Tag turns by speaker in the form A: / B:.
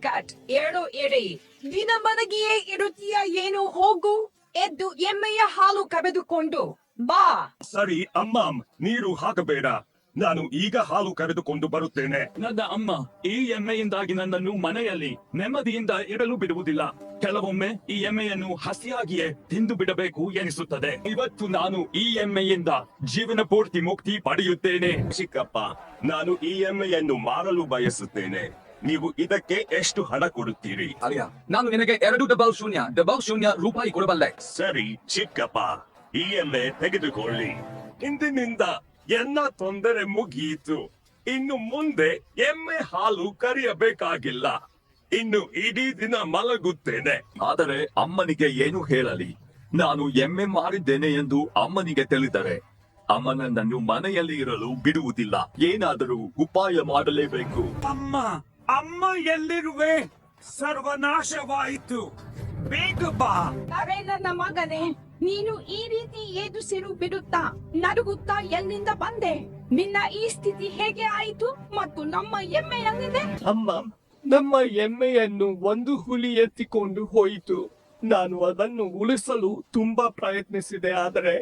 A: Cat ಎಡಿ ದಿನ ಮನಗಿಯೇ ಇರುತ್ತೀಯ ಏನು ಹೋಗು ಎದ್ದು ಎಮ್ಮೆಯ ಹಾಲು ಕರೆದುಕೊಂಡು ಬಾ.
B: ಸರಿ ಅಮ್ಮಂ, ನೀರು ಹಾಕಬೇಡ. ನಾನು ಈಗ ಹಾಲು ಕರೆದುಕೊಂಡು ಬರುತ್ತೇನೆ.
C: ನನ್ನ ಅಮ್ಮ ಈ ಎಮ್ಮೆಯಿಂದಾಗಿ ನನ್ನನ್ನು ಮನೆಯಲ್ಲಿ ನೆಮ್ಮದಿಯಿಂದ ಇರಲು ಬಿಡುವುದಿಲ್ಲ. ಕೆಲವೊಮ್ಮೆ ಈ ಎಮ್ಮೆಯನ್ನು ಹಸಿಯಾಗಿಯೇ ತಿಂದು ಬಿಡಬೇಕು ಎನಿಸುತ್ತದೆ. ಇವತ್ತು ನಾನು ಈ ಎಮ್ಮೆಯಿಂದ ಜೀವನ ಪೂರ್ತಿ ಮುಕ್ತಿ ಪಡೆಯುತ್ತೇನೆ.
B: ಚಿಕ್ಕಪ್ಪ, ನಾನು ಈ ಎಮ್ಮೆಯನ್ನು ಮಾರಲು ಬಯಸುತ್ತೇನೆ. ನೀವು ಇದಕ್ಕೆ ಎಷ್ಟು ಹಣ ಕೊಡುತ್ತೀರಿ?
D: ಅಲಿಯ, ನಾನು ನಿನಗೆ 200 ರೂಪಾಯಿ ಕೊಡಬಲ್ಲೆ.
B: ಸರಿ ಚಿಕ್ಕಪ್ಪ, ಈ ಎಮ್ಮೆ ತೆಗೆದುಕೊಳ್ಳಿ. ಇಂದಿನಿಂದ ಎಲ್ಲ ತೊಂದರೆ ಮುಗಿಯಿತು. ಇನ್ನು ಮುಂದೆ ಎಮ್ಮೆ ಹಾಲು ಕರೆಯಬೇಕಾಗಿಲ್ಲ. ಇನ್ನು ಇಡೀ ದಿನ ಮಲಗುತ್ತೇನೆ.
C: ಆದರೆ ಅಮ್ಮನಿಗೆ ಏನು ಹೇಳಲಿ? ನಾನು ಎಮ್ಮೆ ಮಾರಿದ್ದೇನೆ ಎಂದು ಅಮ್ಮನಿಗೆ ತಿಳಿದರೆ ಅಮ್ಮ ನನ್ನನ್ನು ಮನೆಯಲ್ಲಿ ಇರಲು ಬಿಡುವುದಿಲ್ಲ. ಏನಾದರೂ ಉಪಾಯ ಮಾಡಲೇಬೇಕು.
B: ಅಮ್ಮ ಎಲ್ಲಿರುವೆ? ಸರ್ವನಾಶವಾಯಿತು. ಬೇಗ ಬಾ.
A: ಅರೆ ನನ್ನ ಮಗನೇ, ನೀನು ಈ ರೀತಿ ಏದುಸಿರು ಬಿಡುತ್ತಾ ನಡುಗುತ್ತಾ ಎಲ್ಲಿಂದ ಬಂದೆ? ನಿನ್ನ ಈ ಸ್ಥಿತಿ ಹೇಗೆ ಆಯಿತು? ಮತ್ತು ನಮ್ಮ ಎಮ್ಮೆ ಎಲ್ಲಿದೆ?
E: ಅಮ್ಮ, ನಮ್ಮ ಎಮ್ಮೆಯನ್ನು ಒಂದು ಹುಲಿ ಎತ್ತಿಕೊಂಡು ಹೋಯಿತು. ನಾನು ಅದನ್ನು ಉಳಿಸಲು ತುಂಬಾ ಪ್ರಯತ್ನಿಸಿದೆ, ಆದರೆ